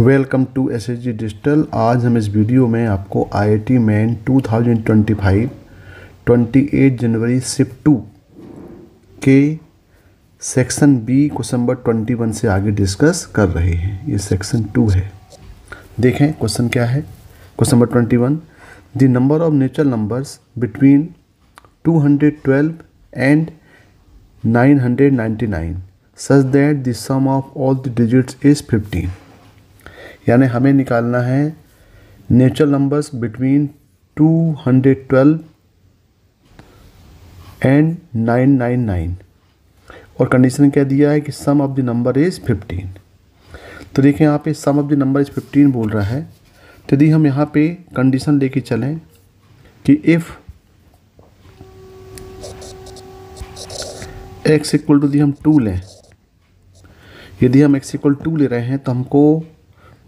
Welcome to SSG digital. आज हम इस वीडियो में आपको IIT मेन 2025 28 जनवरी शिफ्ट 2 के सेक्शन बी क्वेश्चन नंबर 21 से आगे डिस्कस कर रहे हैं। ये सेक्शन 2 है। देखें क्वेश्चन क्या है। Question number 21, the number of natural numbers between 212 and 999 such that the sum of all the digits is 15। यानी हमें निकालना है नेचुरल नंबर्स बिटवीन 212 एंड 999 और कंडीशन क्या दिया है कि sum of the number is 15। तो देखें यहाँ पे सम ऑफ द नंबर इज़ 15 बोल रहा है। तो यदि हम यहाँ पे कंडीशन लेके चलें कि इफ़ x इक्वल टू हम 2 लें, यदि हम x इक्वल 2 ले रहे हैं तो हमको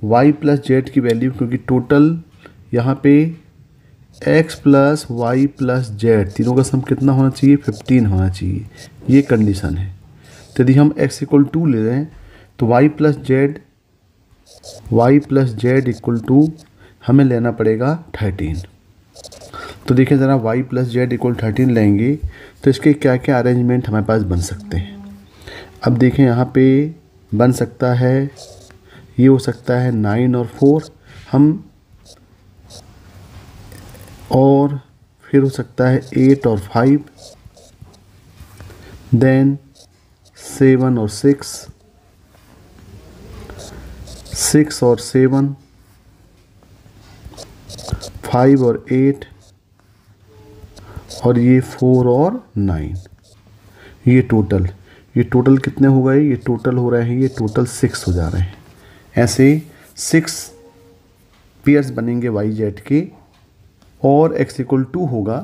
y प्लस जेड की वैल्यू, क्योंकि टोटल यहाँ पे x plus y plus z तीनों का सम कितना होना चाहिए, 15 होना चाहिए। ये कंडीशन है। तो यदि हम x इक्वल 2 ले रहे हैं तो y plus z equal to हमें लेना पड़ेगा 13। तो देखिए ज़रा y प्लस जेड इक्वल 13 लेंगे तो इसके क्या क्या अरेंजमेंट हमारे पास बन सकते हैं। अब देखें यहाँ पे बन सकता है, ये हो सकता है 9 और 4 हम, और फिर हो सकता है 8 और 5, देन 7 और 6 और 7, 5 और 8 और ये 4 और 9। ये टोटल कितने हो गए, ये टोटल हो रहे हैं, ये टोटल 6 हो जा रहे हैं। ऐसे 6 पेयर्स बनेंगे वाई जेड के, और x इक्वल 2 होगा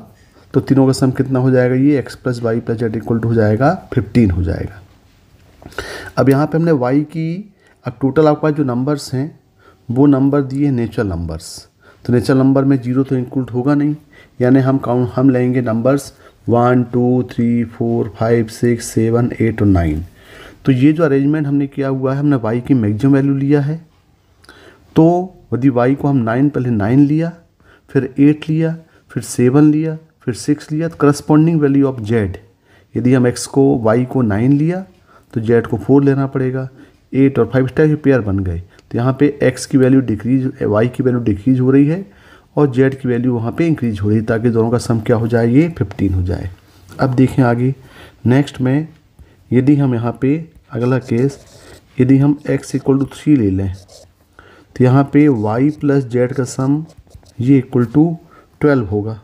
तो तीनों का सम कितना हो जाएगा, ये x plus y plus z equal to हो जाएगा 15 हो जाएगा। अब यहाँ पे हमने y की, अब टोटल आपके पास जो नंबर्स हैं वो नंबर दिए नेचुरल नंबर्स। तो नेचुरल नंबर में 0 तो इंक्लूड होगा नहीं, यानी हम लेंगे नंबर्स 1 2 3 4 5 6 7 8 और 9। तो ये जो अरेंजमेंट हमने किया हुआ है, हमने y की मैक्सिमम वैल्यू लिया है। तो यदि y को हम 9, पहले 9 लिया, फिर 8 लिया, फिर 7 लिया, फिर 6 लिया, तो करस्पॉन्डिंग वैल्यू ऑफ z, यदि हम y को 9 लिया तो z को 4 लेना पड़ेगा। 8 और 5 टाइप के पेयर बन गए। तो यहाँ पे x की वैल्यू y की वैल्यू डिक्रीज हो रही है और z की वैल्यू वहाँ पे इंक्रीज हो रही है, ताकि दोनों का सम क्या हो जाए, ये 15 हो जाए। अब देखें आगे नेक्स्ट में, यदि हम यहाँ पे अगला केस, यदि हम x इक्वल टू 3 ले लें तो यहाँ पे y प्लस जेड का सम ये इक्वल टू 12 होगा।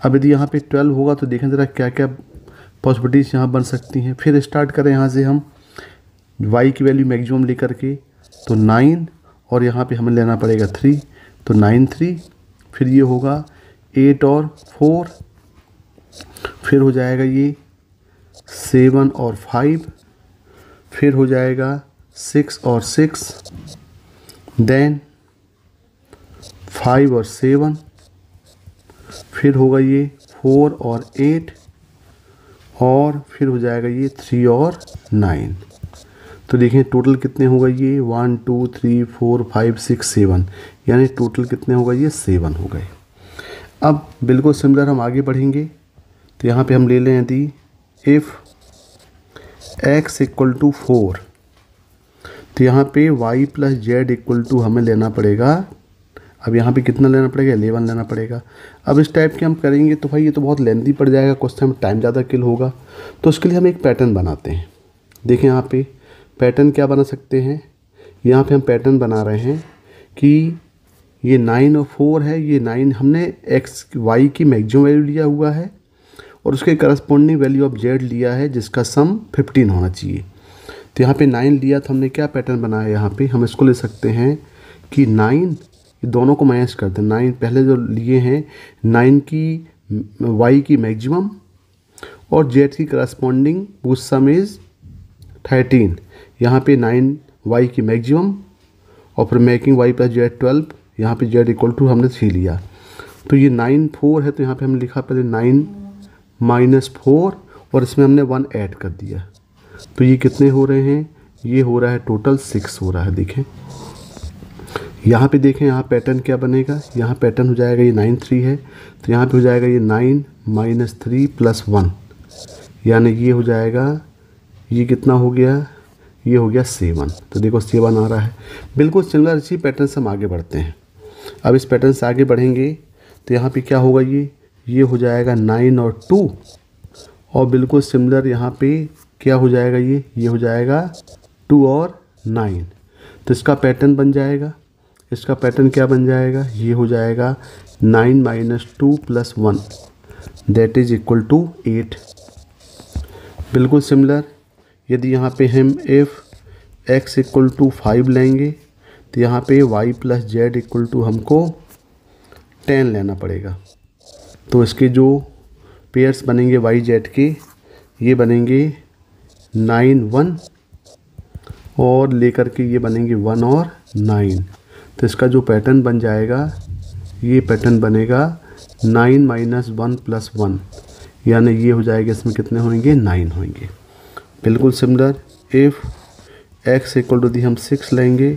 अब यदि यहाँ पे 12 होगा तो देखें ज़रा क्या क्या पॉसिबिलिटीज़ यहाँ बन सकती हैं। फिर स्टार्ट करें यहाँ से हम y की वैल्यू मैक्सिमम लेकर के, तो 9 और यहाँ पे हमें लेना पड़ेगा 3, तो 9 3, फिर ये होगा 8 और 4, फिर हो जाएगा ये 7 और 5, फिर हो जाएगा 6 और 6, देन 5 और 7, फिर होगा ये 4 और 8, और फिर हो जाएगा ये 3 और 9। तो देखें टोटल कितने होगा, ये 1 2 3 4 5 6 7, यानी टोटल कितने होगा, ये 7 हो गए। अब बिल्कुल सिमिलर हम आगे बढ़ेंगे। तो यहाँ पे हम ले लें यदि इफ़ x इक्वल टू 4, तो यहाँ पे y plus z equal to हमें लेना पड़ेगा, अब यहाँ पे कितना लेना पड़ेगा, 11 लेना पड़ेगा। अब इस टाइप के हम करेंगे तो भाई ये तो बहुत लेंथी पड़ जाएगा क्वेश्चन, टाइम ज़्यादा किल होगा। तो उसके लिए हम एक पैटर्न बनाते हैं। देखें यहाँ पे पैटर्न क्या बना सकते हैं। यहाँ पे हम पैटर्न बना रहे हैं कि ये 9 और 4 है, ये 9 हमने y की मैक्सिमम वैल्यू लिया हुआ है और उसके करस्पॉन्डिंग वैल्यू ऑफ z लिया है, जिसका सम 15 होना चाहिए। तो यहाँ पे 9 लिया तो हमने क्या पैटर्न बनाया, यहाँ पे हम इसको ले सकते हैं कि 9, दोनों को मैच करते हैं। 9 पहले जो लिए हैं 9 की y की मैक्सिमम और z की करस्पॉन्डिंग उस सम इज़ 13। यहाँ पे 9 y की मैक्सिमम और फिर मेकिंग y प्लस जेड 12, यहाँ पे z इक्वल टू हमने 3 लिया। तो ये 9 4 है, तो यहाँ पे हमने लिखा पहले 9 माइनस 4 और इसमें हमने 1 ऐड कर दिया। तो ये कितने हो रहे हैं, ये हो रहा है टोटल 6 हो रहा है। देखें यहाँ पे देखें, यहाँ पैटर्न क्या बनेगा, यहाँ पैटर्न हो जाएगा ये 9 3 है, तो यहाँ पे हो जाएगा ये 9 माइनस 3 प्लस 1, यानी ये हो जाएगा, ये कितना हो गया, ये हो गया 7। तो देखो 7 आ रहा है। बिल्कुल सिमिलर इसी पैटर्न से हम आगे बढ़ते हैं। अब इस पैटर्न से आगे बढ़ेंगे तो यहाँ पे क्या होगा, ये हो जाएगा 9 और 2, और बिल्कुल सिमिलर यहाँ पे क्या हो जाएगा, ये हो जाएगा 2 और 9। तो इसका पैटर्न बन जाएगा, इसका पैटर्न क्या बन जाएगा, ये हो जाएगा 9 minus 2 plus 1 that is equal to 8। बिल्कुल सिमिलर यदि यहाँ पे हम एफ एक्स इक्वल टू 5 लेंगे तो यहाँ पे y plus z equal to हमको 10 लेना पड़ेगा। तो इसके जो पेयर्स बनेंगे y जेड के, ये बनेंगे 9 1 और लेकर के ये बनेंगे 1 और 9। तो इसका जो पैटर्न बन जाएगा, ये पैटर्न बनेगा 9 माइनस 1 प्लस 1, यानी ये हो जाएगा, इसमें कितने होंगे, 9 होंगे। बिल्कुल similar if x equal to दी हम 6 लेंगे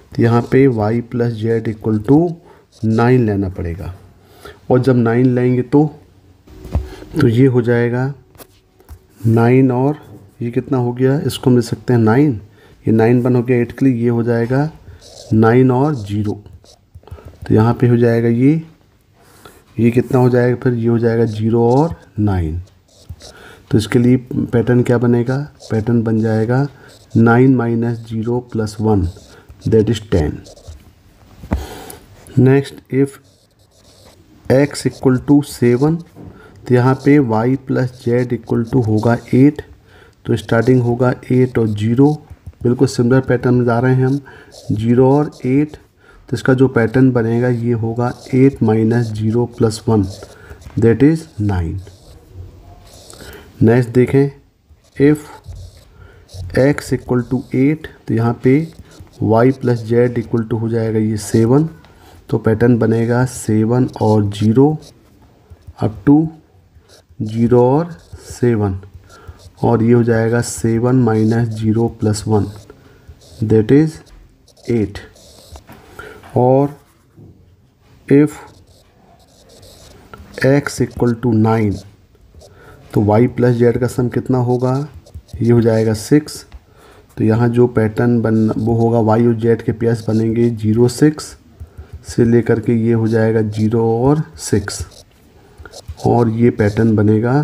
तो यहाँ पे y plus z equal to 9 लेना पड़ेगा, और जब 9 लेंगे तो ये हो जाएगा 9 और ये कितना हो गया, इसको हम ले सकते हैं 9, ये 9 1 हो गया 8 के लिए, ये हो जाएगा 9 और 0। तो यहाँ पे हो जाएगा ये कितना हो जाएगा, फिर ये हो जाएगा 0 और 9। तो इसके लिए पैटर्न क्या बनेगा, पैटर्न बन जाएगा 9 minus 0 plus 1 that is 10। Next if x equal to 7 तो यहाँ पे y plus z equal to होगा 8। तो स्टार्टिंग होगा 8 और 0, बिल्कुल सिमिलर पैटर्न में जा रहे हैं हम, 0 और 8। तो इसका जो पैटर्न बनेगा ये होगा 8 minus 0 plus 1 that is 9। Next देखें, इफ़ x इक्वल टू 8 तो यहाँ पे y plus z equal to हो जाएगा ये 7। तो पैटर्न बनेगा 7 और 0 अप टू 0 और 7, और ये हो जाएगा 7 माइनस 0 प्लस 1 दैट इज़ 8। और इफ़ x इक्वल टू 9 तो y प्लस जेड का सम कितना होगा, ये हो जाएगा 6। तो यहाँ जो पैटर्न वो होगा, y और z के पेयर्स बनेंगे 0 6 से लेकर के ये हो जाएगा 0 और 6, और ये पैटर्न बनेगा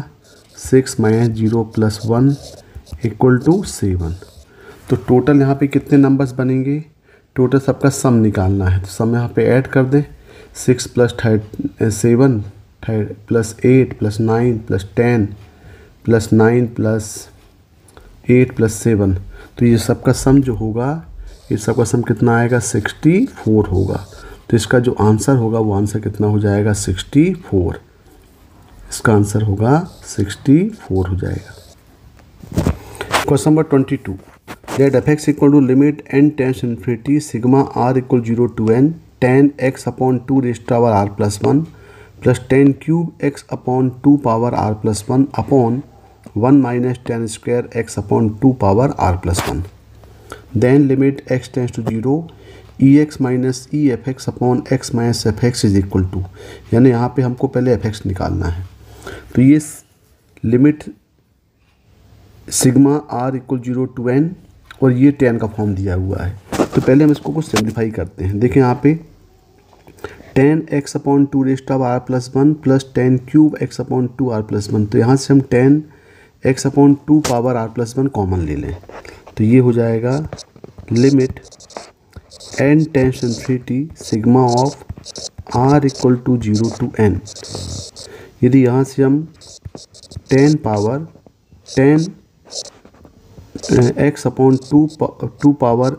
6 माइनस 0 प्लस 1 इक्वल टू 7। तो टोटल यहाँ पे कितने नंबर्स बनेंगे, टोटल सबका सम निकालना है। तो सम यहाँ पे ऐड कर दें, 6 plus 7 plus 8 plus 9 plus 10 plus 9 plus 8 plus 7। तो ये सबका सम जो होगा, ये सबका सम कितना आएगा, 64 होगा। तो इसका जो आंसर होगा वो आंसर कितना हो जाएगा, 64। इसका आंसर होगा 64 हो जाएगा। Question number 22, let f(x) equal to limit n tends infinity sigma r equal 0 to n tan x upon 2 raise to power r plus 1 plus tan cube x upon 2 power r plus 1 upon 1 minus tan square x upon 2 power r plus 1। Then limit x tends to 0 ex minus e f x upon x minus f x is equal to, यानी यहाँ पे हमको पहले f(x) निकालना है। तो ये limit sigma r equal 0 to n और ये tan का फॉर्म दिया हुआ है। तो पहले हम इसको कुछ सिंप्लीफाई करते हैं। देखें यहाँ पे tan x upon 2 raise to power r plus 1 plus tan cube x upon 2 r plus 1। तो यहाँ से हम tan x upon 2 power r plus 1 common ले लें, तो ये हो जाएगा limit n tends infinity sigma of r equal to 0 to n। यदि यहाँ से हम tan power tan x upon 2 power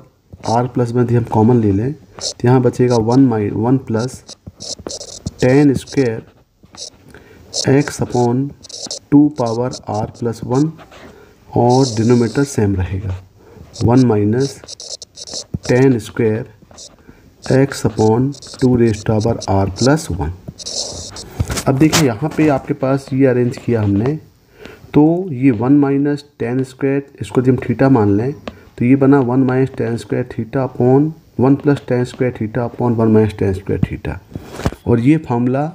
r plus 1 यदि हम कॉमन ले लें तो यहाँ बचेगा 1 plus tan square x upon 2 power r plus 1 और डिनोमीटर सेम रहेगा 1 minus tan square x upon 2 raise to power r plus 1। अब देखिए यहाँ पे आपके पास ये अरेंज किया हमने, तो ये 1 माइनस tan स्क्वायर, इसको जब हम थीटा मान लें तो ये बना 1 minus tan square theta upon 1 plus ten square theta upon 1 minus ten square theta. और ये फार्मूला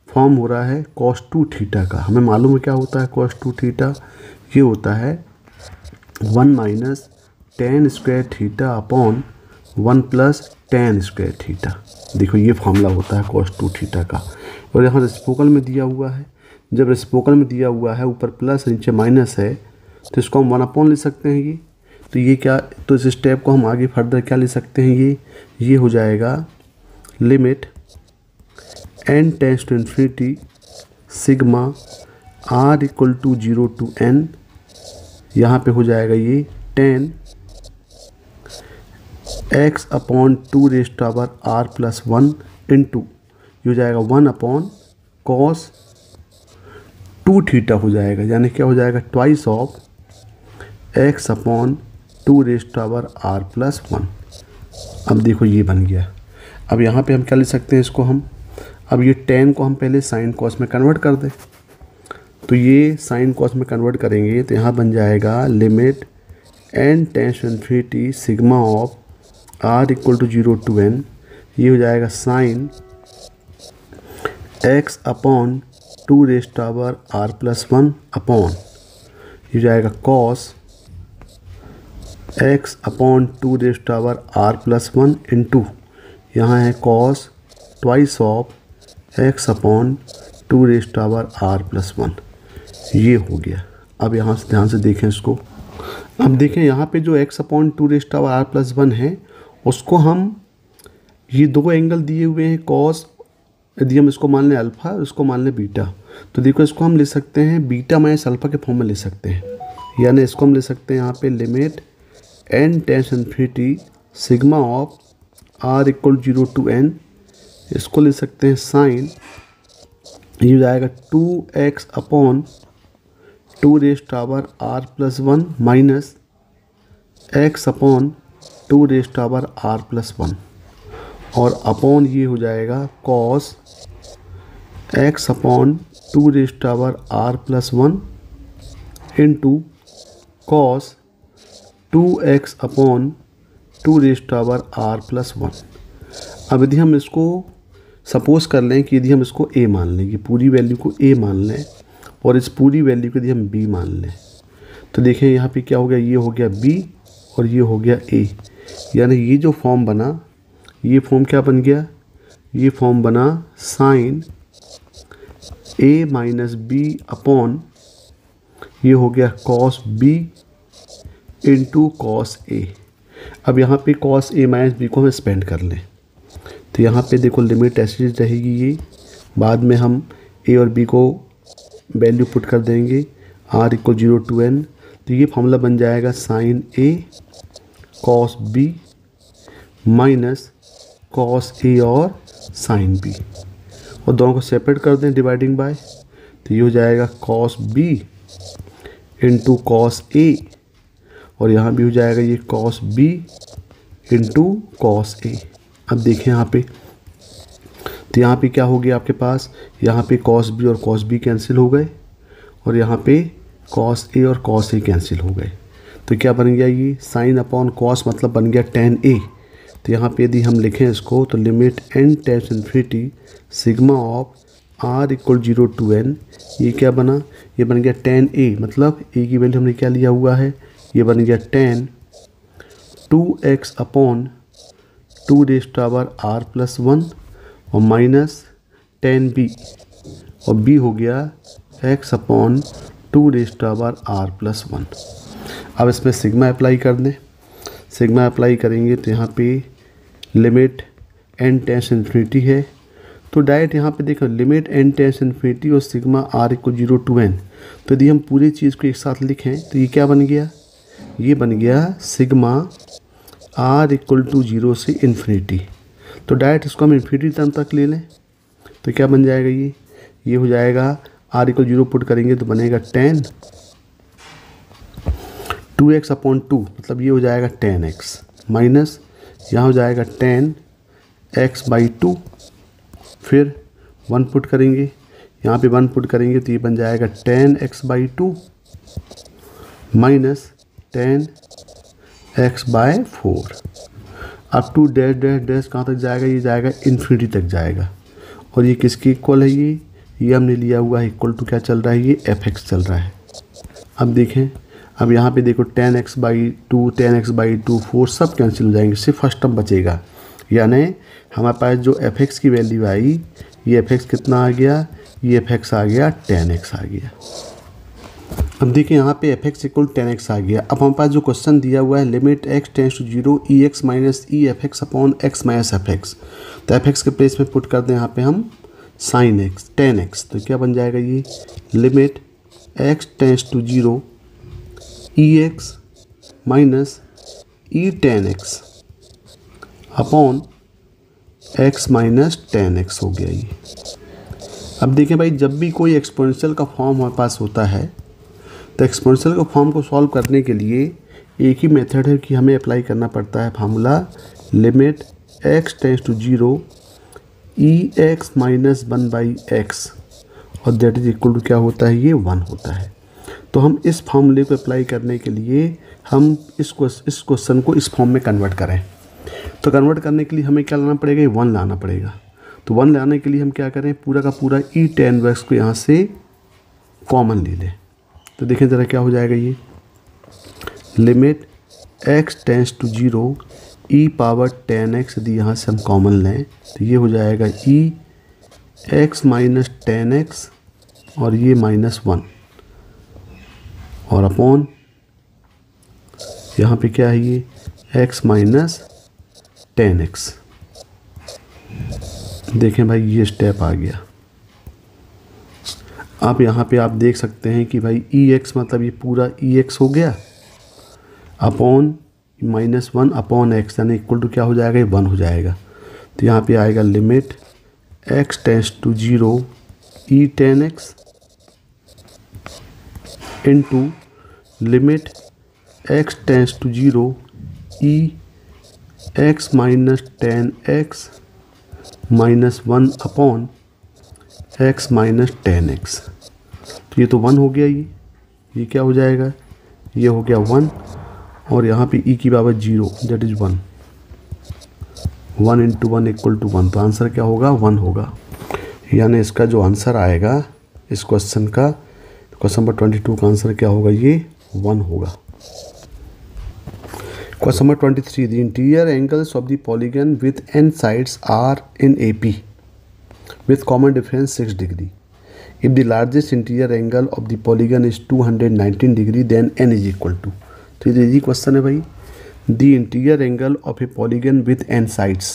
फॉर्म हो रहा है cos 2 थीटा का। हमें मालूम है क्या होता है cos 2 थीटा, ये होता है 1 minus ten square theta upon 1 plus ten square theta. देखो ये फार्मूला होता है cos 2 थीटा का। और यहाँ रेसिप्रोकल में दिया हुआ है, जब रेसिप्रोकल में दिया हुआ है ऊपर प्लस नीचे माइनस है तो इसको हम 1 अपॉन ले सकते हैं। ये तो ये क्या, तो इस स्टेप को हम आगे फर्दर क्या ले सकते हैं, ये हो जाएगा limit n tends to infinity sigma r equal to 0 to n। यहाँ पे हो जाएगा ये 10 x upon 2 raise to power r plus 1 into ये हो जाएगा 1 अपॉन cos 2 थीटा हो जाएगा, यानी क्या हो जाएगा twice of x upon 2 raise to power r plus 1। अब देखो ये बन गया। अब यहाँ पे हम क्या ले सकते हैं इसको हम, अब ये 10 को हम पहले साइन कॉस में कन्वर्ट कर दें, तो ये साइन कॉस में कन्वर्ट करेंगे तो यहाँ बन जाएगा limit n tends to infinity sigma of r equal to 0 to n। ये हो जाएगा sine x upon 2 raise to power r plus 1 upon ये हो जाएगा cos x upon 2 raise to power r plus 1 into यहाँ है cos twice of x upon 2 raise to power r plus 1। ये हो गया। अब यहाँ से ध्यान से देखें इसको। अब देखें यहाँ पे जो x upon 2 raise to power r plus 1 है उसको हम, ये दो एंगल दिए हुए हैं कॉस, यदि हम इसको मान लें अल्फ़ा इसको मान लें बीटा, तो देखो इसको हम ले सकते हैं बीटा माइनस अल्फ़ा के फॉर्म में ले सकते हैं। यानी इसको हम ले सकते हैं यहाँ पे limit n tends infinity sigma of r equal 0 to n। इसको ले सकते हैं साइन, ये हो जाएगा 2x upon 2 raise to power r plus 1 minus x upon 2 raise to power r plus 1 और अपॉन ये हो जाएगा cos x upon 2 raise to power r plus 1 into cos 2x upon 2 raise to power r plus 1। अब यदि हम इसको suppose कर लें कि यदि हम इसको a मान लें, ये पूरी वैल्यू को a मान लें और इस पूरी वैल्यू को यदि हम b मान लें, तो देखें यहाँ पे क्या हो गया, ये हो गया b और ये हो गया a। यानी ये जो फॉर्म बना, ये फॉर्म क्या बन गया, ये फॉर्म बना sine a minus b upon ये हो गया cos b into cos a। अब यहाँ पे कॉस a माइनस b को हम स्पेंड कर लें तो यहाँ पे देखो लिमिट ऐसी रहेगी, ये बाद में हम a और b को वैल्यू पुट कर देंगे r इक्वल 0 टू n। तो ये फॉर्मूला बन जाएगा sine a cos b minus cos a और साइन b, और दोनों को सेपरेट कर दें डिवाइडिंग बाय, तो ये हो जाएगा cos b into cos a और यहाँ भी हो जाएगा ये cos b into cos a। अब देखें यहाँ पे, तो यहाँ पे क्या हो गया आपके पास, यहाँ पे कॉस b और कॉस b कैंसिल हो गए और यहाँ पे कॉस a और कॉस a कैंसिल हो गए। तो क्या बन गया, ये साइन अपॉन कॉस मतलब बन गया tan a। तो यहाँ पे यदि हम लिखें इसको तो limit n tends infinity sigma of r equal 0 to n, ये क्या बना, ये बन गया tan a, मतलब a की वैल्यू हमने क्या लिया हुआ है, ये बन गया tan 2x upon 2 raise to power r plus 1 और माइनस tan b और b हो गया x upon 2 raise to power r plus 1। अब इसमें सिग्मा अप्लाई कर दें, सिग्मा अप्लाई करेंगे तो यहाँ पे लिमिट n टेंस इन्फिनिटी है, तो डायरेक्ट यहाँ पे देखो लिमिट n टेंस इन्फिनिटी और sigma r equal 0 to n। तो यदि हम पूरी चीज़ को एक साथ लिखें तो ये क्या बन गया, ये बन गया सिग्मा r इक्वल टू 0 से इन्फिनिटी। तो डायरेक्ट इसको हम इन्फिनिटी टर्म तक ले लें तो क्या बन जाएगा, ये हो जाएगा r इक्वल 0 पुट करेंगे तो बनेगा tan 2x अपॉन 2, मतलब ये हो जाएगा tan x माइनस यहाँ हो जाएगा tan x बाई 2, फिर 1 पुट करेंगे, यहाँ पे 1 पुट करेंगे तो ये बन जाएगा tan x by 2 minus tan x by 4। Up to dash dash dash कहाँ तक जाएगा, ये जाएगा इन्फिनिटी तक जाएगा। और ये किसके इक्वल है, ये हमने लिया हुआ है इक्वल टू क्या चल रहा है, ये fx चल रहा है। अब देखें, अब यहाँ पे देखो 10x/2 10x/2 4 सब कैंसिल हो जाएंगे, सिर्फ फर्स्ट टर्म बचेगा। यानी हमारे पास जो fx की वैल्यू आई, ये fx कितना आ गया, ये fx आ गया 10x आ गया। अब देखिए यहाँ पे fx इक्वल 10x आ गया। अब हमारे पास जो क्वेश्चन दिया हुआ है limit x tends to 0 ex minus e fx upon x minus fx, तो fx के प्लेस में पुट कर दें यहाँ पे हम sin x 10x, तो क्या बन जाएगा, ये limit x tends to 0 ex minus e 10x upon x minus 10x हो गया ये। अब देखें भाई, जब भी कोई एक्सपोनेंशियल का फॉर्म हमारे पास होता है तो एक्सपोनेंशियल का फॉर्म को सॉल्व करने के लिए एक ही मेथड है कि हमें अप्लाई करना पड़ता है formula limit x tends to 0 ex minus 1/x, और दैट इज इक्वल टू क्या होता है, ये 1 होता है। तो हम इस फार्मूले को अप्लाई करने के लिए हम इस क्वेश्चन को इस फॉर्म में कन्वर्ट करें, तो कन्वर्ट करने के लिए हमें क्या लाना पड़ेगा, ये 1 लाना पड़ेगा। तो 1 लाने के लिए हम क्या करें, पूरा का पूरा ई 10x को यहाँ से कॉमन ले लें। तो देखें ज़रा क्या हो जाएगा, ये limit x tends to 0 e power 10x यदि यहाँ से हम कॉमन लें तो ये हो जाएगा ई x माइनस 10x और ये -1 और अपॉन यहाँ पे क्या है, ये x माइनस 10x। देखें भाई, ये स्टेप आ गया। अब यहाँ पे आप देख सकते हैं कि भाई ex मतलब ये पूरा ex हो गया अपॉन -1 अपॉन x, यानी इक्वल टू क्या हो जाएगा, ये 1 हो जाएगा। तो यहाँ पे आएगा limit x tends to 0 e 10x into limit x tends to 0 e x minus 10x -1 upon x minus 10x। तो ये तो 1 हो गया, ये क्या हो जाएगा, ये हो गया 1 और यहाँ पे e की power 0 that is 1, 1 into 1 equal to 1। तो आंसर क्या होगा, 1 होगा। यानी इसका जो आंसर आएगा इस क्वेश्चन का, क्वेश्चन नंबर 22 का आंसर क्या होगा, ये 1 होगा। Question number 23, the interior angles of the polygon with n sides are in AP with common difference 6 degree. If the largest interior angle of the polygon is 219 degree, then n is equal to. तो ये easy question है भाई। The interior angle of a polygon with n sides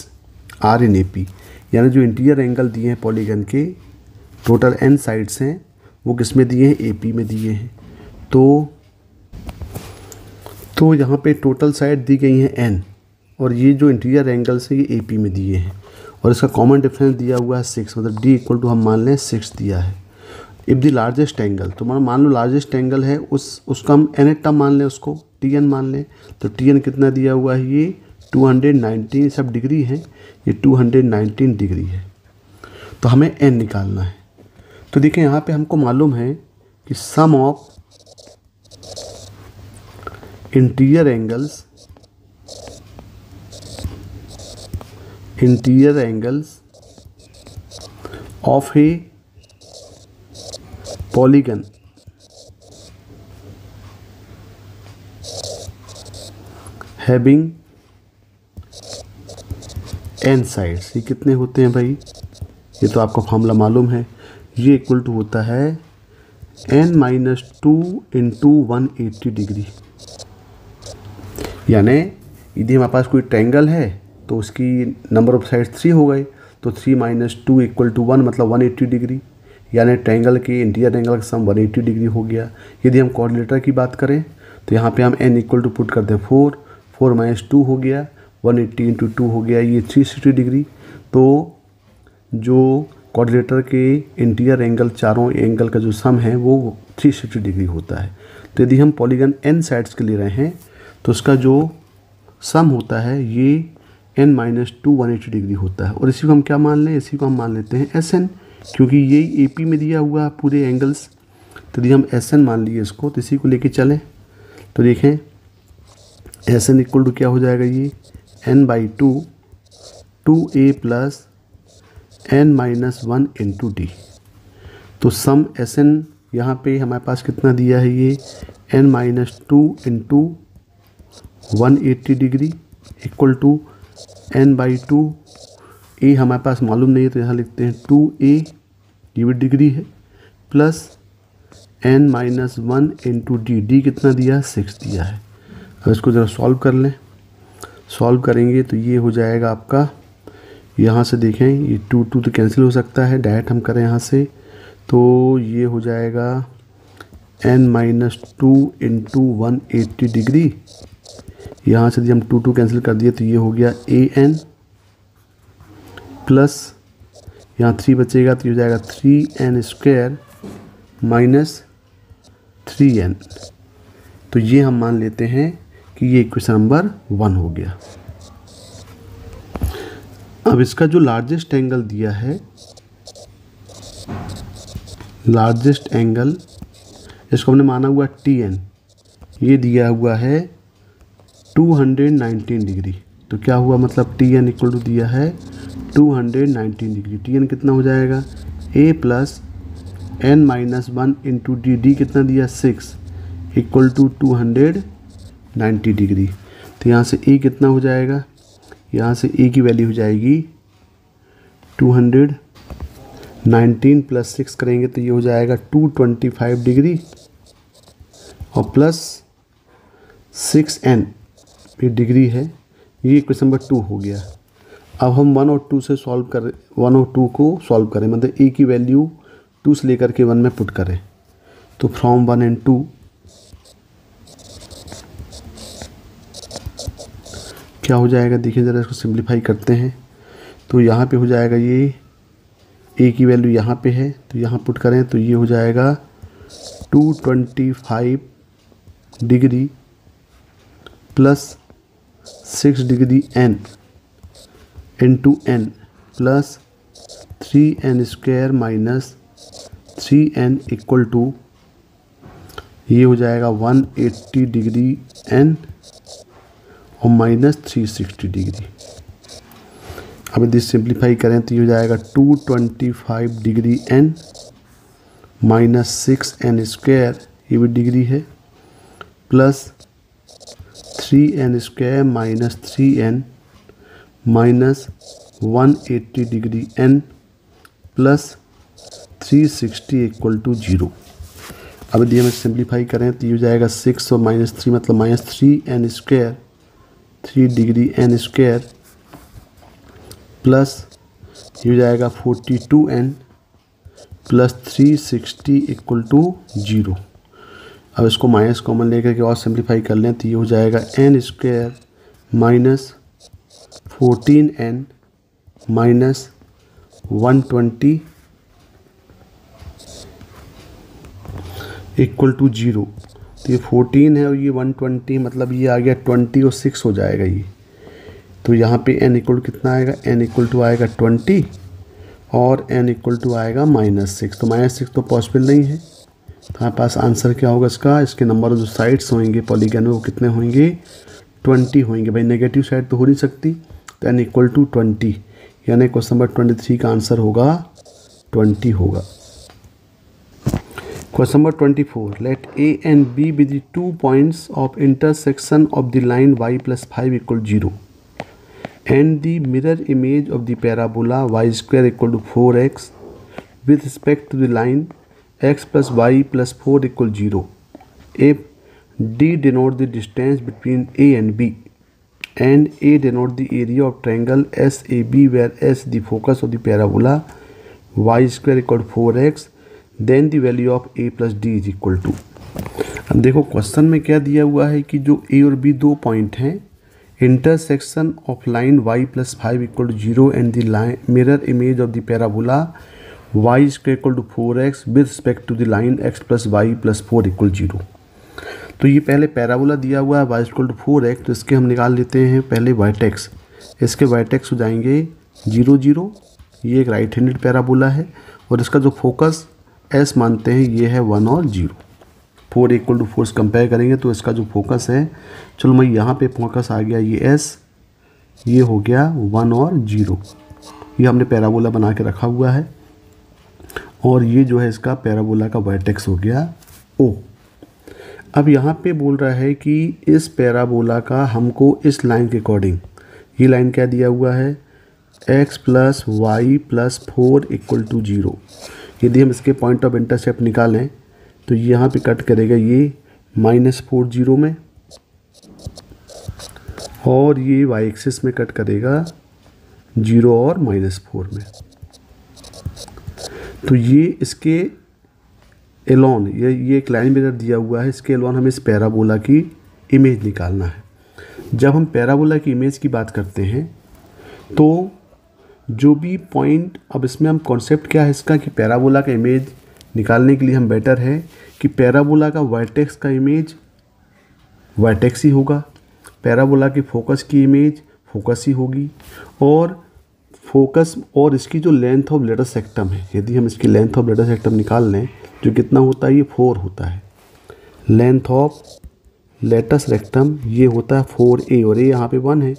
are in AP, यानी जो interior angle दिए हैं polygon के, total n sides हैं, वो किस में दिए हैं, AP में दिए हैं। तो यहाँ पे टोटल साइड दी गई हैं n, और ये जो इंटीरियर एंगल्स हैं ये AP में दिए हैं, और इसका कॉमन डिफरेंस दिया हुआ है 6, मतलब d इक्वल टू हम मान लें 6 दिया है। इफ़ द लार्जेस्ट एंगल, तो मान लो लार्जेस्ट एंगल है उसका हम nth टर्म मान लें, उसको Tn मान लें। तो Tn कितना दिया हुआ है, ये 219, सब डिग्री है, ये 219 डिग्री है। तो हमें n निकालना है। तो देखें यहाँ पे हमको मालूम है कि sum of interior angles of a polygon having n sides, ये कितने होते हैं भाई, ये तो आपको फॉर्मूला मालूम है, ये इक्वल टू होता है n माइनस 2 इंटू 180 डिग्री। यानी यदि हमारे पास कोई ट्रायंगल है तो उसकी नंबर ऑफ साइड्स 3 हो गए, तो 3 माइनस 2 इक्वल टू 1 मतलब 180 डिग्री, यानी ट्रायंगल के इंटीरियर एंगल का सम 180 डिग्री हो गया। यदि हम कोऑर्डिनेटर की बात करें तो यहाँ पे हम n इक्वल टू पुट करते हैं 4 माइनस 2 हो गया, 180 इंटू 2 हो गया, ये 360 डिग्री। तो जो कोऑर्डिनेटर के इंटीरियर एंगल, चारों एंगल का जो सम है वो 360 डिग्री होता है। तो यदि हम पॉलीगन n साइड्स के ले रहे हैं तो उसका जो सम होता है ये n माइनस 2 180 डिग्री होता है, और इसी को हम क्या मान लें, इसी को हम मान लेते हैं Sn, क्योंकि ये AP में दिया हुआ पूरे एंगल्स। तो यदि हम Sn मान लिए इसको, तो इसी को लेके चलें तो देखें Sn इक्वल टू क्या हो जाएगा, ये n/2 2a plus n-1 into D. तो सम Sn यहाँ पे हमारे पास कितना दिया है, ये n-2 into 180 degree equal to n/2 a हमारे पास मालूम नहीं है तो यहाँ लिखते हैं 2a, ये भी डिग्री है, plus n-1 into D. D कितना दिया, 6 दिया है। अब इसको ज़रा सॉल्व कर लें। सॉल्व करेंगे तो ये हो जाएगा आपका, यहाँ से देखें ये 2 तो कैंसिल हो सकता है, डायरेक्ट हम करें यहाँ से तो ये हो जाएगा n-2 इंटू 180 डिग्री। यहाँ से यदि हम 2 कैंसिल कर दिए तो ये हो गया an प्लस यहाँ 3 बचेगा तो ये हो जाएगा 3n² माइनस 3n। तो ये हम मान लेते हैं कि ये इक्वेशन नंबर 1 हो गया। अब इसका जो लार्जेस्ट एंगल दिया है, लार्जेस्ट एंगल इसको हमने माना हुआ Tn, ये दिया हुआ है 219 डिग्री। तो क्या हुआ, मतलब Tn इक्वल टू दिया है 219 डिग्री। Tn कितना हो जाएगा, a plus n-1 into D. D कितना दिया, 6 इक्वल टू 290 डिग्री। तो यहाँ से a कितना हो जाएगा, यहाँ से a की वैल्यू हो जाएगी 219 प्लस 6 करेंगे तो ये हो जाएगा 225 डिग्री और प्लस 6n, ये डिग्री है। ये क्वेश्चन नंबर 2 हो गया। अब हम 1 और 2 से सॉल्व करें, 1 और 2 को सॉल्व करें, मतलब a की वैल्यू 2 से लेकर के 1 में पुट करें। तो फ्रॉम 1 एंड 2 क्या हो जाएगा, देखिए ज़रा इसको सिंप्लीफाई करते हैं। तो यहाँ पे हो जाएगा, ये a की वैल्यू यहाँ पे है तो यहाँ पुट करें तो ये हो जाएगा 225 degree plus 6 degree n into n plus 3n² minus 3n equal to ये हो जाएगा 180 डिग्री n और माइनस 360 डिग्री। अब यदि सिंप्लीफाई करें तो ये हो जाएगा 225 डिग्री n माइनस 6n², ये भी डिग्री है, plus 3n² minus 3n minus 180 degree n plus 360 equal to 0। अब यदि हम सिंप्लीफाई करें तो ये हो जाएगा 6 और माइनस 3 मतलब minus 3n², 3 degree n² plus ये हो जाएगा 42n प्लस 360 इक्वल टू 0। अब इसको माइनस कॉमन लेकर के और सिंप्लीफाई कर लें तो ये हो जाएगा n² minus 14n minus 120 equal to 0। तो ये 14 है और ये 120, मतलब ये आ गया 20 और 6 हो जाएगा ये। तो यहाँ पे n इक्वल कितना आएगा, n इक्वल टू आएगा 20 और n इक्वल टू आएगा -6। तो -6 तो पॉसिबल नहीं है। तो हमारे पास आंसर क्या होगा इसका, इसके नंबर जो साइड्स होंगे पॉलीगन में वो कितने होंगे, 20 होंगे। भाई नेगेटिव साइड तो हो नहीं सकती, तो n इक्वल टू 20, यानी क्वेश्चन नंबर 23 का आंसर होगा 20 होगा। Question number 24. Let A and B be the 2 points of intersection of the line y plus 5 equal 0 and the mirror image of the parabola y square equal to 4x with respect to the line x plus y plus 4 equal 0. If D denote the distance between A and B and A denote the area of triangle SAB where S the focus of the parabola y square equal to 4x then the value of a plus d is equal to. अब देखो question में क्या दिया हुआ है कि जो a और b 2 पॉइंट हैं, intersection of line y plus 5 equal to 0 and the line mirror image of the parabola y square equal to 4x with respect to the line x plus y plus 4 equal 0। तो ये पहले parabola दिया हुआ है y equal to 4x, तो इसके हम निकाल लेते हैं पहले वर्टेक्स। इसके वर्टेक्स हो जाएंगे 0 0, ये एक राइट हैंडेड पैराबोला है और इसका जो फोकस S मानते हैं ये है 1 और 0। 4 इक्वल टू 4 कंपेयर करेंगे तो इसका जो फोकस है, चलो मैं यहाँ पे फोकस आ गया ये S, ये हो गया 1 और 0। ये हमने पैराबोला बना के रखा हुआ है और ये जो है इसका पैराबोला का वर्टेक्स हो गया O। अब यहाँ पे बोल रहा है कि इस पैराबोला का हमको इस लाइन के अकॉर्डिंग, ये लाइन क्या दिया हुआ है, x + y + 4 = 0। यदि हम इसके पॉइंट ऑफ इंटरसेप्ट निकालें तो यहाँ पे कट करेगा ये -4 0 में, और ये y एक्सिस में कट करेगा 0 और -4 में। तो ये इसके एलॉन, ये एक लाइन मिरर दिया हुआ है, इसके एलॉन हमें इस पैराबोला की इमेज निकालना है। जब हम पैराबोला की इमेज की बात करते हैं तो जो भी पॉइंट, अब इसमें हम कॉन्सेप्ट क्या है इसका कि पैराबोला का इमेज निकालने के लिए हम बेटर है कि पैराबोला का वर्टेक्स का इमेज वर्टेक्स ही होगा, पैराबोला के फोकस की इमेज फोकस ही होगी, और फोकस और इसकी जो लेंथ ऑफ लेटर सेक्टम है, यदि हम इसकी लेंथ ऑफ लेटर सेक्टम निकाल लें जो कितना होता है, ये 4 होता है। लेंथ ऑफ लेटस रेक्टम ये होता है 4a और a यहाँ पे 1 है,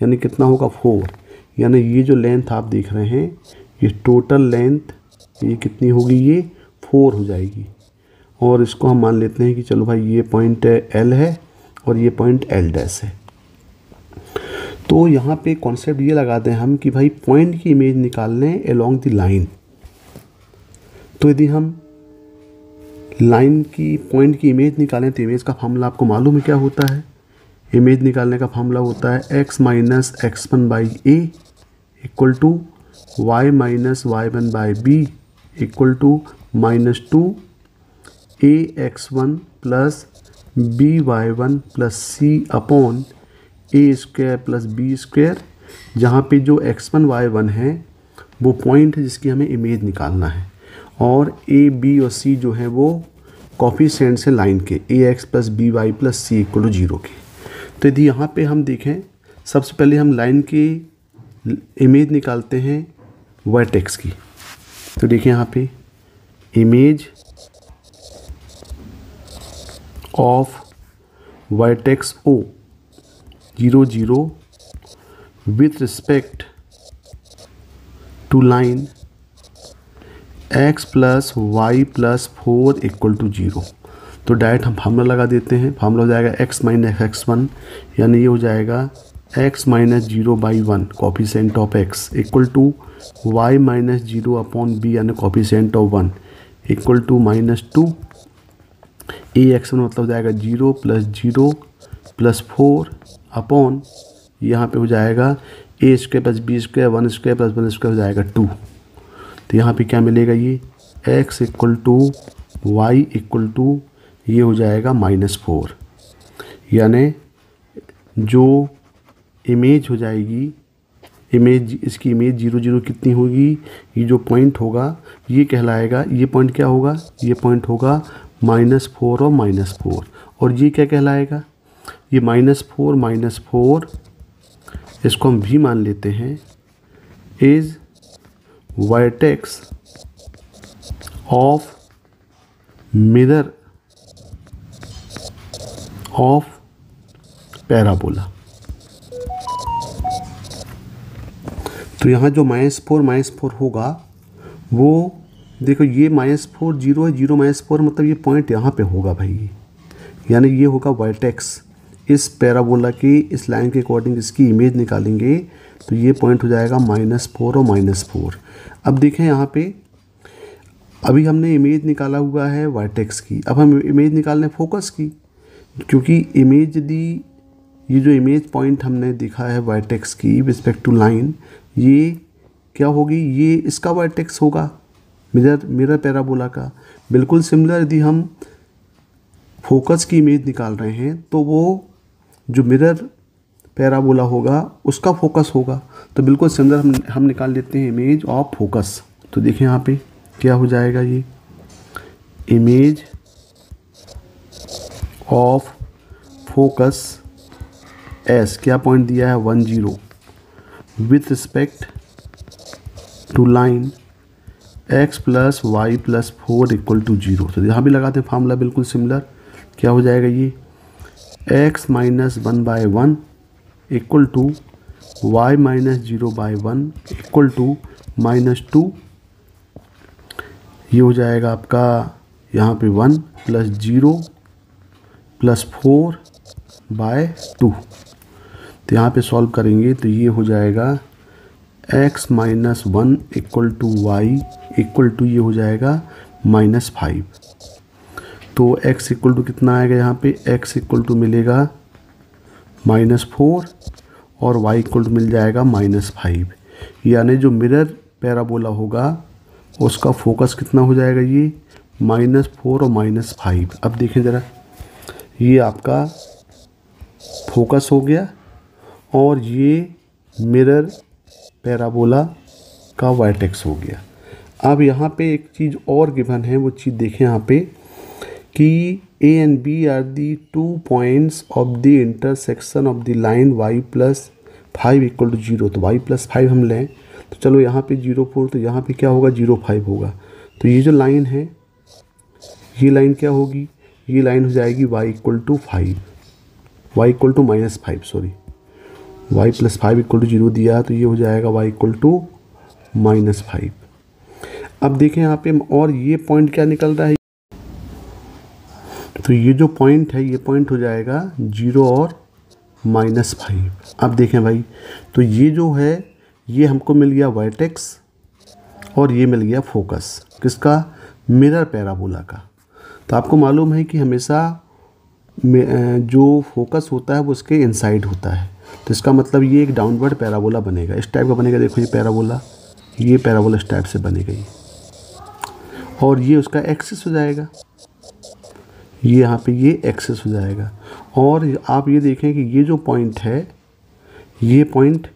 यानी कितना होगा 4। यानी ये जो लेंथ आप देख रहे हैं ये टोटल लेंथ ये कितनी होगी, ये 4 हो जाएगी। और इसको हम मान लेते हैं कि चलो भाई ये पॉइंट L है और ये पॉइंट L' है। तो यहाँ पे कॉन्सेप्ट ये लगाते हैं हम कि भाई पॉइंट की इमेज निकाल लें अलोंग द लाइन। तो यदि हम लाइन की पॉइंट की इमेज निकालें तो इमेज का फार्मूला आपको मालूम है क्या होता है। इमेज निकालने का फार्मूला होता है x - x1/a = y - y1/b = -2 ax1 + by1 + c upon a² + b², जहाँ पे जो x1 y1 है वो पॉइंट है जिसकी हमें इमेज निकालना है, और a b और c जो है वो कोफिशिएंट से लाइन के ax + by + c = 0 के। तो यदि यहाँ पे हम देखें, सबसे पहले हम लाइन की इमेज निकालते हैं वर्टेक्स की। तो देखिए यहाँ पे image of vertex O 0 0 with respect to line x + y + 4 = 0। तो डायरेक्ट हम फार्मूला लगा देते हैं। फार्मूला हो जाएगा x - x1, यानी ये हो जाएगा x - 0/1 coefficient of x = y - 0/b यानी कोफिशिएंट ऑफ 1 = -2 ax1 मतलब हो जाएगा 0 + 0 + 4 अपॉन यहाँ पे हो जाएगा a² + b² 1² + 1² हो जाएगा 2। तो यहाँ पे क्या मिलेगा, ये x = y = ये हो जाएगा -4। यानी जो इमेज हो जाएगी, इमेज इसकी इमेज 0 0 कितनी होगी, ये जो पॉइंट होगा ये कहलाएगा, ये पॉइंट क्या होगा, ये पॉइंट होगा -4 और -4, और ये क्या कहलाएगा, ये -4 इसको हम भी मान लेते हैं is vertex of mirror of parabola. तो यहाँ जो -4 होगा वो देखो, ये -4 0 है, 0 -4 मतलब ये पॉइंट यहाँ पे होगा भाई, यानी ये होगा वर्टेक्स इस पैराबोला की इस लाइन के अकॉर्डिंग इसकी इमेज निकालेंगे तो ये पॉइंट हो जाएगा -4 और -4। अब देखें यहाँ पे, अभी हमने इमेज निकाला हुआ है वर्टेक्स की, अब हम इमेज निकाल रहे हैं फोकस की, क्योंकि इमेज यदि ये जो इमेज पॉइंट हमने देखा है वर्टेक्स की रिस्पेक्ट टू लाइन, ये क्या होगी, ये इसका वर्टेक्स होगा मिरर पैराबोला का। बिल्कुल सिमिलर यदि हम फोकस की इमेज निकाल रहे हैं तो वो जो मिरर पैराबोला होगा उसका फोकस होगा। तो बिल्कुल सिमिलर हम निकाल लेते हैं इमेज ऑफ फोकस। तो देखें यहाँ पे क्या हो जाएगा, ये इमेज ऑफ फोकस एस क्या पॉइंट दिया है 1 0 with respect to line x + y + 4 = 0। तो यहाँ भी लगाते हैं फार्मूला बिल्कुल सिमिलर, क्या हो जाएगा, ये x - 1/1 = y minus 0/1 equal to -2, ये हो जाएगा आपका यहाँ पे 1 + 0 + 4/2। तो यहाँ पे सॉल्व करेंगे तो ये हो जाएगा x - 1 equal to y equal to ये हो जाएगा -5। तो x इक्वल टू कितना आएगा यहाँ पे, x इक्वल टू मिलेगा -4 और y इक्वल टू मिल जाएगा -5। यानी जो मिरर पैराबोला होगा उसका फोकस कितना हो जाएगा, ये -4 और -5। अब देखें ज़रा, ये आपका फोकस हो गया और ये मिरर पैराबोला का वर्टेक्स हो गया। अब यहाँ पे एक चीज़ और गिवन है, वो चीज़ देखें यहाँ पे कि A and B are the 2 points of the intersection of the line y + 5 = 0। तो y + 5 हम लें तो चलो यहाँ पे 0,4, तो यहाँ पे क्या होगा 0,5 होगा। तो ये जो लाइन है, ये लाइन क्या होगी, ये लाइन हो जाएगी y = 5, y = -5 सॉरी, y + 5 = 0 दिया तो ये हो जाएगा y = -5। अब देखें यहाँ पे, और ये पॉइंट क्या निकल रहा है, तो ये जो पॉइंट है ये पॉइंट हो जाएगा 0 और -5। अब देखें भाई, तो ये जो है ये हमको मिल गया वर्टेक्स और ये मिल गया फोकस, किसका, मिरर पैराबोला का। तो आपको मालूम है कि हमेशा जो फोकस होता है वो उसके इनसाइड होता है, तो इसका मतलब ये एक डाउनवर्ड पैराबोला बनेगा, इस टाइप का बनेगा। देखो ये पैराबोला इस टाइप से बनेगा ये, और ये उसका एक्सिस हो जाएगा, ये यहाँ पे ये एक्सेस हो जाएगा। और आप ये देखें कि ये जो पॉइंट है, ये पॉइंट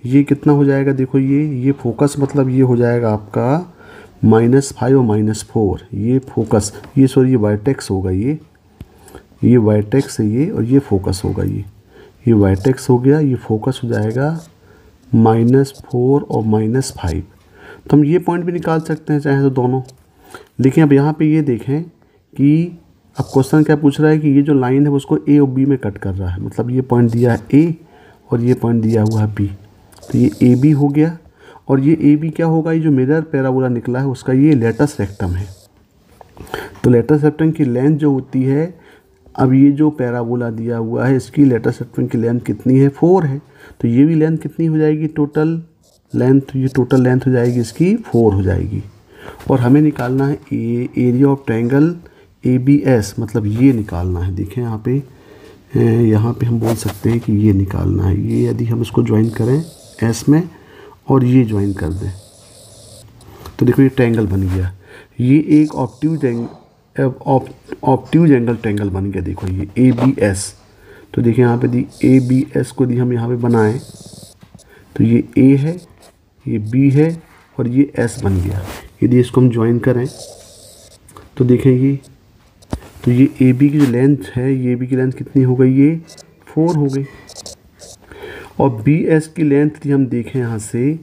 ये कितना हो जाएगा, देखो ये फोकस मतलब ये हो जाएगा आपका -5 और -4, ये फोकस, ये सॉरी ये वर्टेक्स होगा, ये वर्टेक्स है ये, और ये फोकस होगा, ये वर्टेक्स हो गया, ये फोकस हो जाएगा -4 और -5। तो हम ये पॉइंट भी निकाल सकते हैं चाहे तो दोनों। लेकिन अब यहाँ पे ये देखें कि अब क्वेश्चन क्या पूछ रहा है कि ये जो लाइन है वो उसको ए और बी में कट कर रहा है, मतलब ये पॉइंट दिया है ए और ये पॉइंट दिया हुआ है बी, तो ये ए बी हो गया। और ये ए बी क्या होगा, ये जो मिरर पैराबोला निकला है उसका ये लेटस रेक्टम है। तो लेटस रेक्टम की लेंथ जो होती है, अब ये जो पैराबोला दिया हुआ है इसकी लेटस रेक्टम की लेंथ कितनी है, 4 है। तो ये भी लेंथ कितनी हो जाएगी, टोटल लेंथ, ये टोटल लेंथ हो जाएगी इसकी 4 हो जाएगी। और हमें निकालना है एरिया ऑफ ट्रायंगल ABS, मतलब ये निकालना है। देखें यहाँ पे हम बोल सकते हैं कि ये निकालना है। ये यदि हम इसको ज्वाइन करें S में और ये ज्वाइन कर दें तो देखो ये ट्रायंगल बन गया, ये एक ऑब्ट्यूज एंगल ट्रायंगल बन गया। देखो ये ABS, तो देखिए यहाँ पे दी ABS को दी हम यहाँ पे बनाएं तो ये A है, ये B है और ये S बन गया। यदि इसको हम ज्वाइन करें तो देखें तो ये AB की जो लेंथ है, ये AB की लेंथ कितनी हो गई, ये 4 हो गई। और BS की लेंथ यदि हम देखें यहाँ से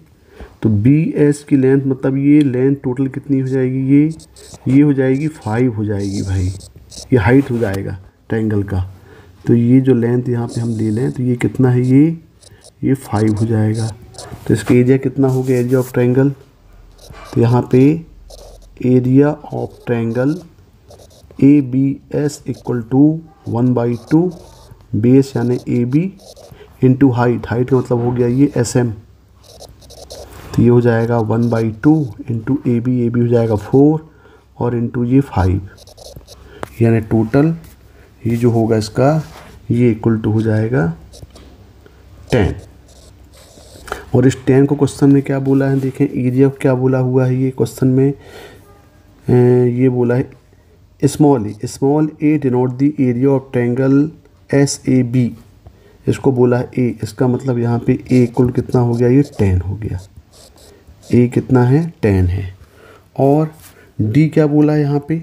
तो BS की लेंथ मतलब ये लेंथ टोटल कितनी हो जाएगी, ये हो जाएगी 5 हो जाएगी भाई, ये हाइट हो जाएगा ट्रायंगल का। तो ये जो लेंथ यहाँ पे हम ले लें तो ये कितना है, ये 5 हो जाएगा। तो इसका एरिया कितना हो गया, एरिया ऑफ ट्रायंगल, तो यहाँ पे area of triangle ABS = 1/2 base यानी AB इंटू हाइट का मतलब हो गया ये SM, तो ये हो जाएगा 1/2 इंटू AB हो जाएगा 4 और इंटू ये 5, यानी टोटल ये जो होगा इसका ये = हो जाएगा 10। और इस 10 को क्वेश्चन में क्या बोला है, देखें एरिया क्या बोला हुआ है, ये क्वेश्चन में ये बोला है small a denote the area of triangle SAB, इसको बोला है A, इसका मतलब यहाँ पे A = कितना हो गया, ये 10 हो गया, A कितना है 10 है। और D क्या बोला है यहाँ पे,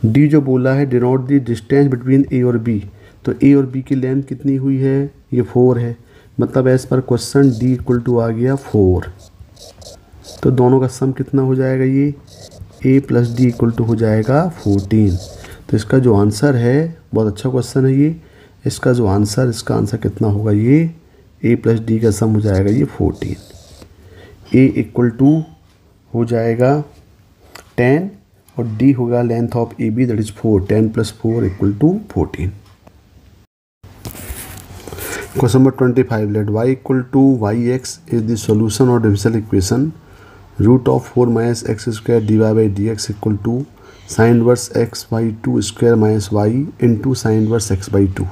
D जो बोला है denote the distance between A और B, तो A और B की लेंथ कितनी हुई है, ये 4 है, मतलब एज पर क्वेश्चन D = आ गया 4। तो दोनों का सम कितना हो जाएगा, ये A + D = हो जाएगा 14। तो इसका जो आंसर है, बहुत अच्छा क्वेश्चन है ये, इसका आंसर कितना होगा, ये ए प्लस डी का सम हो जाएगा ये 14। ए इक्वल टू हो जाएगा 10 और डी होगा length of A B that is 4। 10 + 4 = 14। Question number 25, let y = yx is the solution of differential equation √4 - x² dy/dx = sin inverse x/2² - y into sin inverse x/2,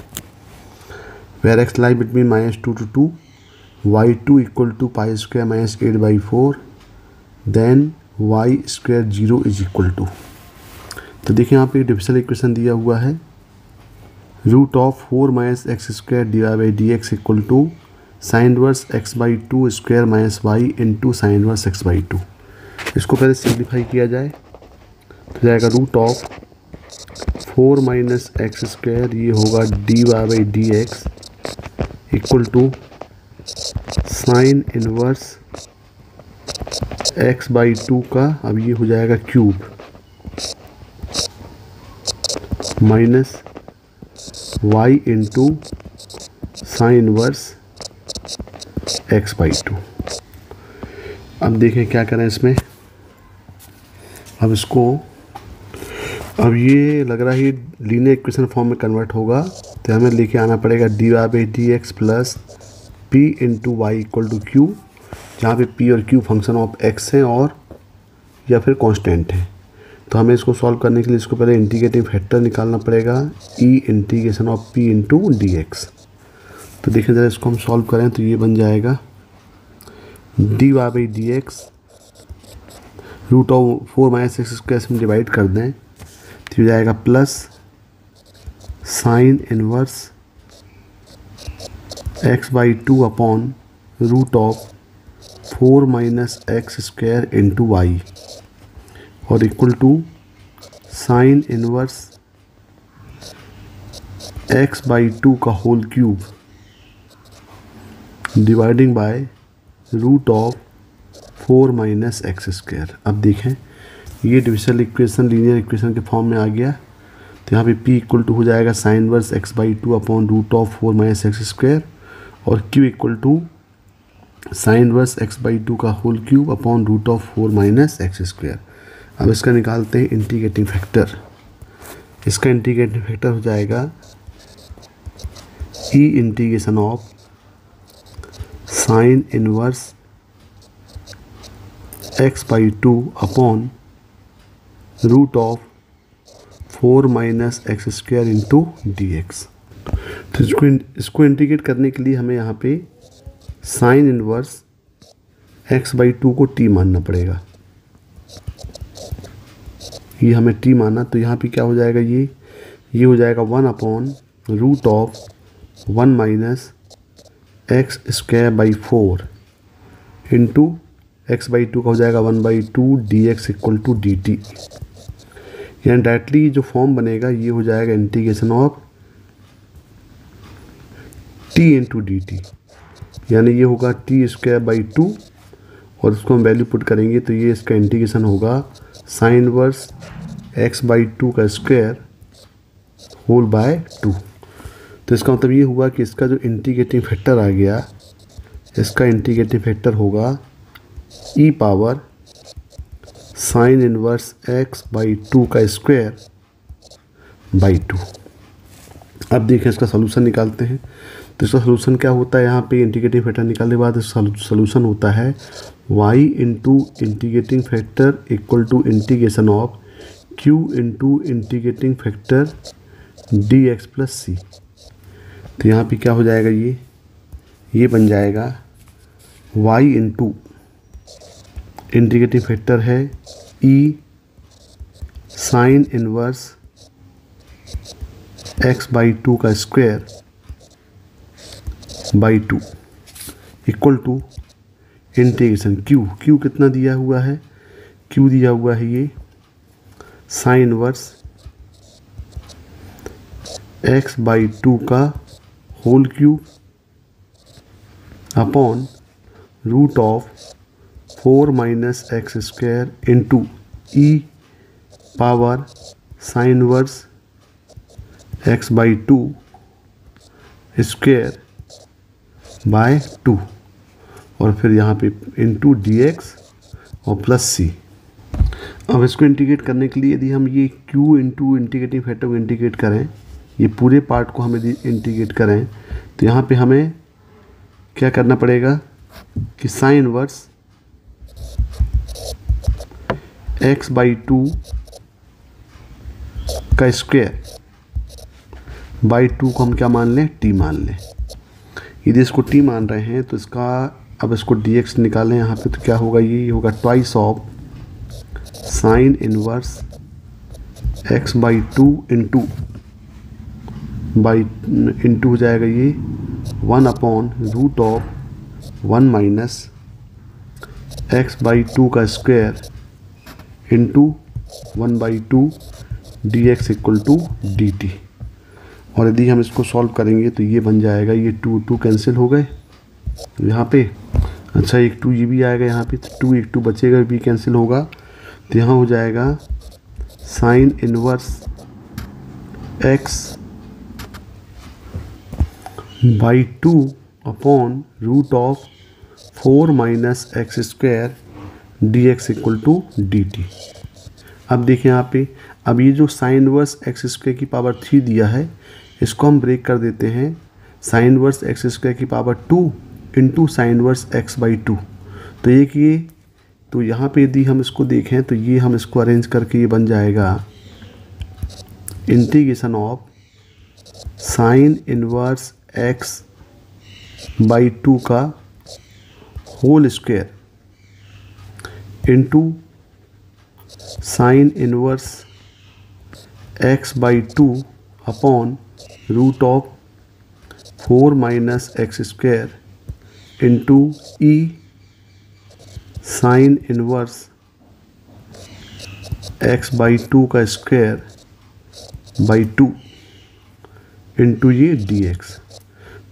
where x lie between -2 to 2, y2 = π² - 8/4, then y² 0 is equal to। तो देखिए यहाँ पे differential equation दिया हुआ है √4 - x² dy/dx = sin inverse x/2² - y into sin inverse x/2। इसको पहले simplify किया जाए तो जाएगा √4 - x², ये होगा dy/dx = sin इनवर्स x/2 का, अब ये हो जाएगा cube minus y into sine inverse x/2। अब देखें क्या करें इसमें। अब इसको, अब ये लग रहा है लीनियर इक्वेशन फॉर्म में कन्वर्ट होगा, तो हमें लेके आना पड़ेगा dy/dx plus p into y equal to q, जहाँ पे p और q फंक्शन ऑफ x हैं और या फिर कांस्टेंट है। तो हमें इसको सॉल्व करने के लिए इसको पहले इंटीग्रेटिंग फैक्टर निकालना पड़ेगा, e integration of p into dx। तो देखिए ज़रा इसको हम सॉल्व करें तो ये बन जाएगा dy/dx √4 - x² से हम डिवाइड कर दें तो ये जाएगा plus sine inverse x/2 upon √4 - x² into y और equal to sine inverse x/2 का whole cube dividing by √4 - x²। अब देखें ये डिफरेंशियल इक्वेशन लीनियर इक्वेशन के फॉर्म में आ गया, तो यहाँ पे p इक्वल टू हो जाएगा sine inverse x/2 upon √4 - x² और q equal to sine inverse x/2 का होल क्यूब अपॉन √4 - x²। अब इसका निकालते हैं इंटीग्रेटिंग फैक्टर। इसका इंटीग्रेटिंग फैक्टर हो जाएगा e integration of sine inverse x/2 upon √4 - x² into dx। तो इसको इंटीग्रेट करने के लिए हमें यहाँ पे साइन इनवर्स x/2 को t मानना पड़ेगा। ये हमें t माना, तो यहाँ पे क्या हो जाएगा, ये हो जाएगा 1 अपॉन √1 - x²/4 इंटू x/2 का हो जाएगा 1/2 dx = dt। यानी डायरेक्टली जो फॉर्म बनेगा ये हो जाएगा integration of t into dt, यानी ये होगा t²/2 और उसको हम वैल्यू पुट करेंगे तो ये इसका इंटीग्रेशन होगा साइन इनवर्स x/2 का स्क्वायर होल बाय 2। तो इसका मतलब ये हुआ कि इसका जो इंटीग्रेटिंग फैक्टर आ गया, इसका इंटीग्रेटिंग फैक्टर होगा e power sine inverse x/2 का स्क्वायर बाई 2। अब देखें इसका सलूशन निकालते हैं। तो इसका सलूशन क्या होता है, यहाँ पे इंटीग्रेटिंग फैक्टर निकालने के बाद सलूशन होता है y into integrating factor equal to integration of q into integrating factor dx plus c। तो यहाँ पे क्या हो जाएगा, ये बन जाएगा y इंटू इंटीग्रेटिंग फैक्टर है e साइन इनवर्स x/2 का square by 2 equal to integration q कितना दिया हुआ है, q दिया हुआ है ये साइन इनवर्स x/2 का whole cube upon √4 - x² into e power sine inverse x/2 square by 2 और फिर यहाँ पे इंटू dx और प्लस c। अब इसको इंटीग्रेट करने के लिए यदि हम ये q इंटू इंटीग्रेटिंग फैक्टर को इंटीग्रेट करें, ये पूरे पार्ट को हम यदि इंटीग्रेट करें तो यहाँ पे हमें क्या करना पड़ेगा कि साइन इनवर्स x बाई 2 का स्क्वायर बाई 2 को हम क्या मान लें, t मान लें। यदि इसको t मान रहे हैं तो इसका अब इसको dx निकालें यहाँ पे, तो क्या होगा, ये होगा twice of sine inverse x by 2 into हो जाएगा ये 1 upon root of 1 minus x by 2 का square into 1 by 2 dx equal to dt। और यदि हम इसको सॉल्व करेंगे तो ये बन जाएगा, ये 2 कैंसिल हो गए यहाँ पे। अच्छा, एक 2 ये भी आएगा यहाँ पे, तो 2 एक 2 बचेगा, भी कैंसिल होगा, तो यहाँ हो जाएगा sine inverse x by 2 upon root of 4 minus x square dx equal to dt। अब देखिए यहाँ पे, अब ये जो साइन इनवर्स एक्स स्क्वायर की पावर 3 दिया है, इसको हम ब्रेक कर देते हैं साइन इनवर्स एक्स स्क्वायर की power 2 into sine inverse x by 2। तो एक ये, तो यहाँ पे यदि हम इसको देखें तो ये हम इसको अरेंज करके ये बन जाएगा integration of sine inverse x by 2 का whole square into sine inverse x by 2 upon root of 4 minus x square into e sine inverse x by 2 का स्क्वायर बाई 2 इंटू ये dx।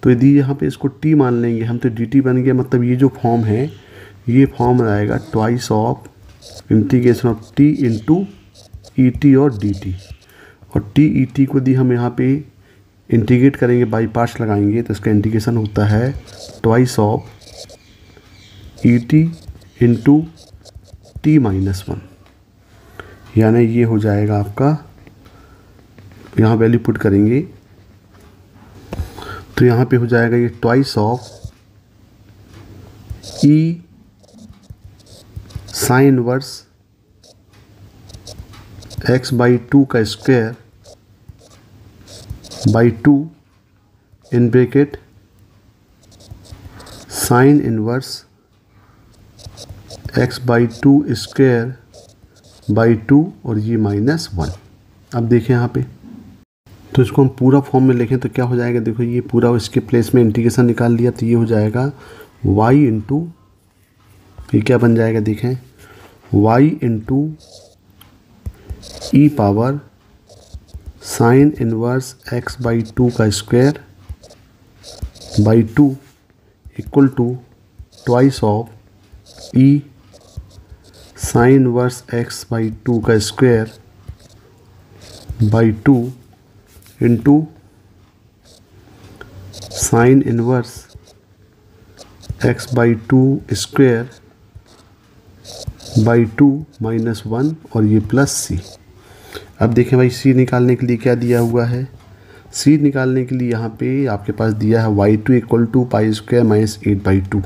तो यदि यहाँ पे इसको t मान लेंगे हम तो dt बन गया, मतलब ये जो फॉर्म है ये फॉर्म आएगा twice of integration of t into E T और dt। और t ई टी को यदि हम यहाँ पे इंटीग्रेट करेंगे, बाई पार्ट्स लगाएंगे, तो इसका इंटीग्रेशन होता है twice of E T into T minus 1, यानी ये हो जाएगा आपका, यहाँ वैल्यू पुट करेंगे तो यहाँ पे हो जाएगा ये twice of e sine inverse x by 2 का square by 2 in bracket sign inverse x by 2 square by 2 और ये माइनस 1। अब देखें यहाँ पे, तो इसको हम पूरा फॉर्म में लिखें तो क्या हो जाएगा, देखो ये पूरा इसके प्लेस में इंटीग्रेशन निकाल लिया, तो ये हो जाएगा y इंटू, ये क्या बन जाएगा देखें, y into e power sine inverse x by 2 का square by 2 equal to twice of e sine inverse x by 2 का square by 2 into sine inverse x by 2 square by 2 minus 1 और ये plus c। अब देखें भाई, c निकालने के लिए क्या दिया हुआ है, c निकालने के लिए यहाँ पे आपके पास दिया है y2 equal to pi square minus 8 by 2,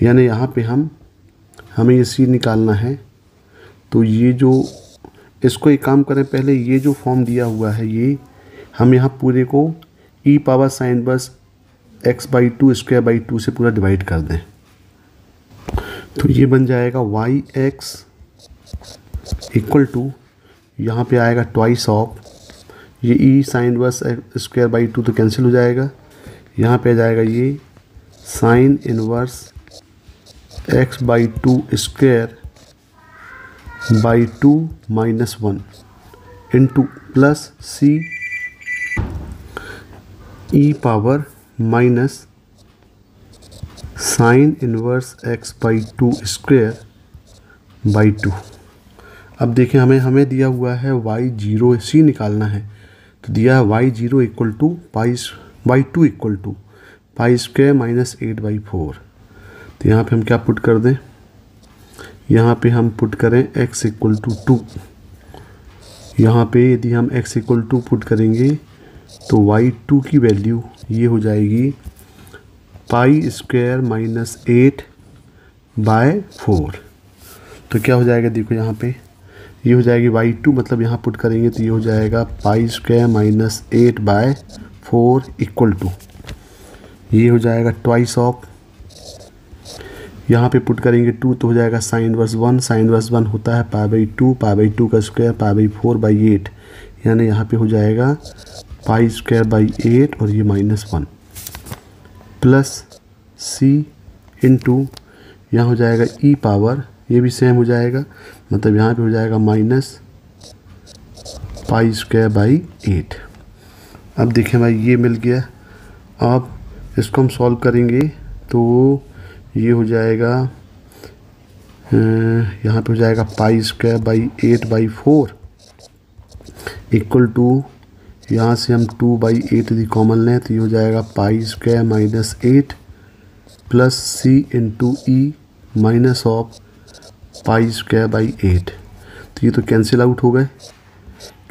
यानी यहाँ पे हमें ये c निकालना है। तो ये जो, इसको एक काम करें, पहले ये जो फॉर्म दिया हुआ है ये हम यहाँ पूरे को e power sine inverse x by 2 square by 2 से पूरा डिवाइड कर दें, तो ये बन जाएगा yx इक्वल टू, यहाँ पे आएगा ट्वाइस ऑफ ये e sine inverse square by 2 तो कैंसिल हो जाएगा, यहाँ पे आ जाएगा ये sign inverse x by 2 square by 2 minus 1 into plus c E power minus sign inverse x by 2 square by 2। अब देखें हमें दिया हुआ है y0 c निकालना है, तो दिया है y0 equal to pi by 2 equal to pi square minus 8/4। तो यहाँ पे हम क्या पुट कर दें, यहाँ पे हम पुट करें x इक्वल टू 2। यहाँ पे यदि हम x इक्वल टू पुट करेंगे तो y2 की वैल्यू ये हो जाएगी पाई स्क्वायर माइनस 8/4। तो क्या हो जाएगा, देखो यहाँ पे ये हो जाएगी y2, मतलब यहाँ पुट करेंगे तो ये हो जाएगा pi square minus 8/4 equal to, ये हो जाएगा ट्वाइस ऑफ, यहाँ पे पुट करेंगे 2 तो हो जाएगा साइन इनवर्स 1। साइन इनवर्स 1 होता है पाई/2, पाई/2 का स्क्वायर पाई/4/8, यानी यहाँ पे हो जाएगा पाई स्क्वायर 8 और ये -1 प्लस सी इंटू यहाँ हो जाएगा ई पावर, ये भी सेम हो जाएगा, मतलब यहाँ पे हो जाएगा माइनस पाई स्क्वायर 8। अब देखें भाई ये मिल गया। अब इसको हम सॉल्व करेंगे तो ये हो जाएगा, यहाँ पे हो जाएगा पाई स्क्वायर 8/4 इक्वल टू, यहाँ से हम 2/8 यदि कॉमन लें तो ये हो जाएगा pi square minus 8 plus c into e minus of pi square 8। तो ये तो कैंसिल आउट हो गए,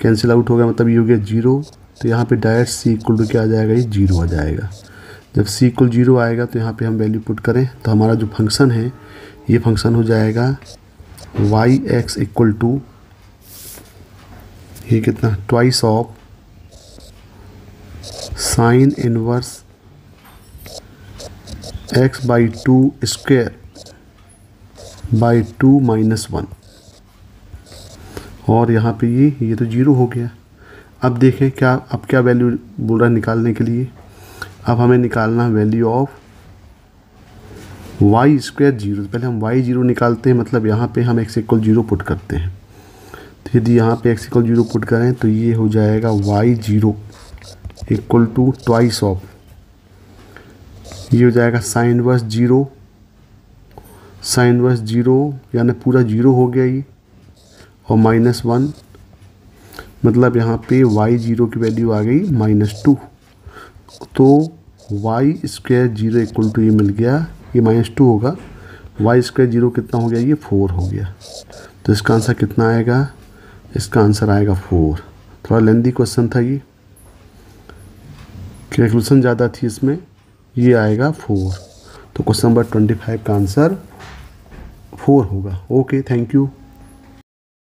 कैंसिल आउट हो गया, मतलब ये हो गया 0। तो यहाँ पे डायरेक्ट सी इक्वल टू क्या आ जाएगा, ये 0 आ जाएगा। जब सी इक्वल 0 आएगा तो यहाँ पे हम वैल्यू पुट करें तो हमारा जो फंक्शन है ये फंक्शन हो जाएगा y(x) इक्वल टू ये कितना, twice of sine inverse x/2 square by 2 - 1। और यहाँ पे ये तो 0 हो गया। अब देखें क्या, अब क्या वैल्यू बोल रहा है निकालने के लिए। अब हमें निकालना वैल्यू ऑफ y स्क्वायर 0। पहले हम y0 निकालते हैं, मतलब यहाँ पे हम x इक्वल 0 पुट करते हैं। तो यदि यहाँ पे x इक्वल 0 पुट करें तो ये हो जाएगा y0 equal to twice of, ये हो जाएगा साइन इनवर्स 0, साइन इनवर्स 0 यानी पूरा 0 हो गया ये, और -1, मतलब यहाँ पे y0 की वैल्यू आ गई -2। तो y स्क्वायर 0 इक्वल टू ये मिल गया, ये -2 होगा, y स्क्वायर 0 कितना हो गया, ये 4 हो गया। तो इसका आंसर कितना आएगा, इसका आंसर आएगा 4। थोड़ा लेंदी क्वेश्चन था ये, कैलकुलेशन ज़्यादा थी इसमें, ये आएगा 4। तो क्वेश्चन नंबर 25 का आंसर 4 होगा। Okay, thank you.